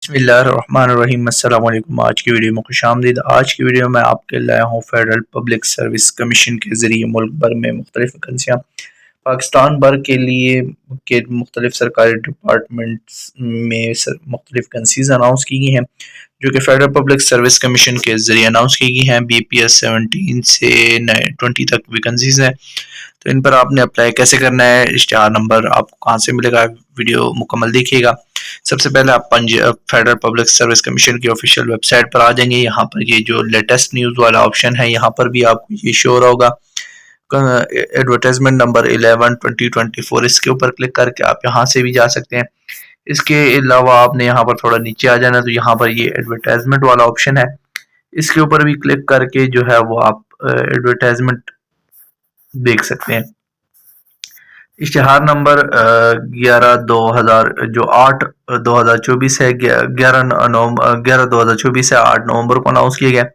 बिस्मिल्लाहिर्रहमानिर्रहीम। अस्सलाम वालेकुम। आज की वीडियो में खुशामदीद। आज की वीडियो में आपके लाया हूँ फेडरल पब्लिक सर्विस कमीशन के ज़रिए मुल्क भर में मुख्तलिफ वैकेंसियाँ पाकिस्तान भर के लिए के मुख्तलिफ सरकारी डिपार्टमेंट्स में मुख्तलिफ वैकेंसीज अनाउंस की गई हैं, जो कि फेडरल पब्लिक सर्विस कमीशन के ज़रिए अनाउंस की गई हैं। BPS 17 से 20 तक वैकेंसीज हैं। तो इन पर आपने अप्लाई कैसे करना है, इश्तिहार नंबर आपको कहाँ से मिलेगा, वीडियो मुकम्मल देखिएगा। सबसे पहले आप फेडरल पब्लिक सर्विस कमीशन की ऑफिशियल वेबसाइट पर आ जाएंगे। यहाँ पर ये जो लेटेस्ट न्यूज़ वाला ऑप्शन है, यहाँ पर भी आपको ये शो हो होगा एडवर्टाइजमेंट नंबर 11/2024। इसके ऊपर क्लिक करके आप यहाँ से भी जा सकते हैं। इसके अलावा आपने यहाँ पर थोड़ा नीचे आ जाना, तो यहाँ पर ये एडवर्टाइजमेंट वाला ऑप्शन है, इसके ऊपर भी क्लिक करके जो है वो आप एडवर्टाइजमेंट देख सकते हैं। इश्तिहार नंबर 8/2024 है, 11/2024 है, 8 नवंबर को अनाउंस किया गया।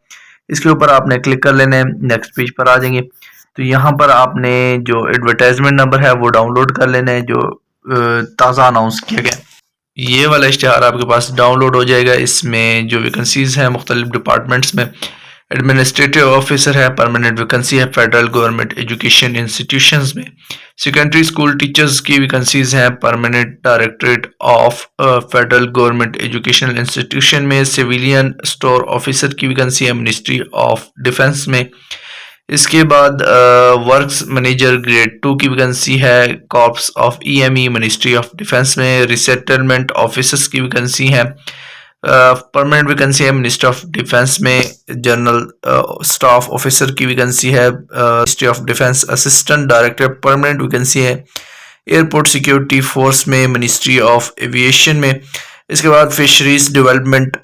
इसके ऊपर आपने क्लिक कर लेना है, नेक्स्ट पेज पर आ जाएंगे। तो यहाँ पर आपने जो एडवर्टाइजमेंट नंबर है वो डाउनलोड कर लेना है, जो ताज़ा अनाउंस किया गया। ये वाला इश्तिहार आपके पास डाउनलोड हो जाएगा। इसमें जो वैकेंसीज हैं मुख्तलिफ डिपार्टमेंट्स में, एडमिनिस्ट्रेटिव ऑफिसर है, परमानेंट वैकेंसी है फेडरल गवर्नमेंट एजुकेशन इंस्टीट्यूशंस में, सेकेंडरी स्कूल टीचर्स की वैकेंसीज हैं, permanent directorate of federal government educational institution में, सिविलियन स्टोर ऑफिसर की वैकेंसी है मिनिस्ट्री ऑफ डिफेंस में। इसके बाद वर्क्स मैनेजर ग्रेड 2 की वैकेंसी है corps of EME ministry of defence में। रिसेटलमेंट ऑफिसर्स की वैकेंसी है, परमानेंट वैकेंसी है मिनिस्ट्री ऑफ डिफेंस में। जनरल स्टाफ ऑफिसर की वैकेंसी है ministry of defence. Assistant director permanent vacancy है एयरपोर्ट सिक्योरिटी फोर्स में, मिनिस्ट्री ऑफ एविएशन में। इसके बाद फिशरीज डेवलपमेंट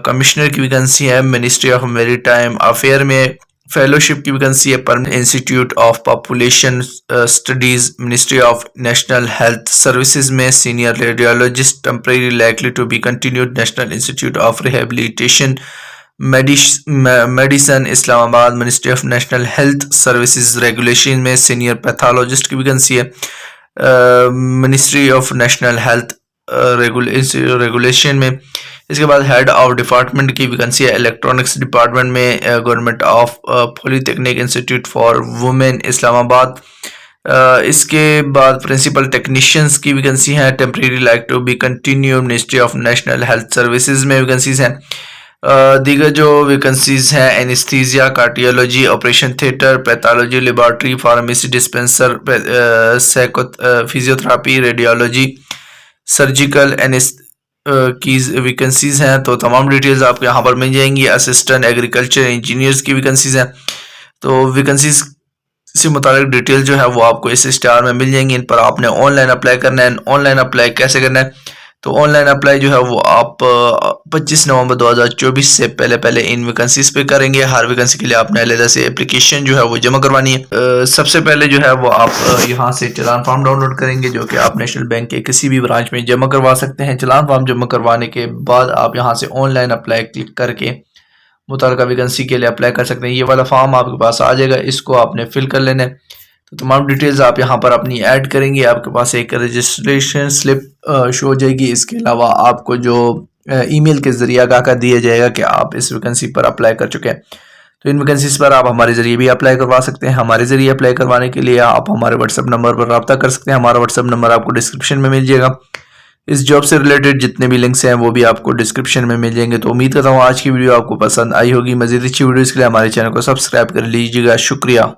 कमिश्नर की वैकेंसी है मिनिस्ट्री ऑफ मैरीटाइम अफेयर में। फेलोशिप की वैकेंसी है permanent institute of population studies ministry of national health services में। Senior radiologist temporary likely to be continued national institute of rehabilitation medicine Islamabad ministry of national health services regulation में। Senior pathologist की vacancy है ministry of national health regulation में। इसके बाद head of department की vacancy है electronics department में, government of polytechnic institute for women Islamabad. इसके बाद प्रिंसिपल टेक्नीशियंस की वैकेंसी है temporary like to be continue ministry of national health services में वैकेंसीज हैं। दीगर जो वैकेंसीज हैं anaesthesia, cardiology, operation theatre, pathology laboratory, pharmacy dispenser, physiotherapy, radiology, surgical की वैकेंसीज हैं। तो तमाम डिटेल्स आपको यहाँ पर मिल जाएंगी। असिस्टेंट एग्रीकल्चर इंजीनियर्स की वैकेंसीज हैं। तो वैकेंसीज से मुताबिक डिटेल जो है वो आपको इस इश्तिहार में मिल जाएंगी। इन पर आपने ऑनलाइन अप्लाई करना है। ऑनलाइन अप्लाई कैसे करना है, तो ऑनलाइन अप्लाई जो है वो आप 25 नवंबर 2024 से पहले इन वैकेंसीज पे करेंगे। हर वैकेंसी के लिए आपने अलग से एप्लीकेशन जो है वो जमा करवानी है। सबसे पहले जो है वो आप यहाँ से चलान फॉर्म डाउनलोड करेंगे, जो कि आप नेशनल बैंक के किसी भी ब्रांच में जमा करवा सकते हैं। चलान फॉर्म जमा करवाने के बाद आप यहाँ से ऑनलाइन अप्लाई क्लिक करके मुतल्लिका वैकेंसी के लिए अप्लाई कर सकते हैं। ये वाला फॉर्म आपके पास आ जाएगा, इसको आपने फिल कर लेना है। तो तमाम डिटेल्स आप यहाँ पर अपनी ऐड करेंगे। आपके पास एक रजिस्ट्रेशन स्लिप शो हो जाएगी। इसके अलावा आपको जो ईमेल के जरिए आगाह कर दिया जाएगा कि आप इस वैकेंसी पर अप्लाई कर चुके हैं। तो इन वैकेंसीज पर आप हमारे ज़रिए भी अप्लाई करवा सकते हैं। हमारे ज़रिए अप्लाई करवाने के लिए आप हमारे व्हाट्सएप नंबर पर रब्ता कर सकते हैं। हमारा व्हाट्सएप नंबर आपको डिस्क्रिप्शन में मिल जाएगा। इस जॉब से रिलेटेड जितने भी लिंक्स हैं वो भी आपको डिस्क्रिप्शन में मिल जाएंगे। तो उम्मीद करता हूँ आज की वीडियो आपको पसंद आई होगी। मज़ीद अच्छी वीडियोज़ के लिए हमारे चैनल को सब्सक्राइब कर लीजिएगा। शुक्रिया।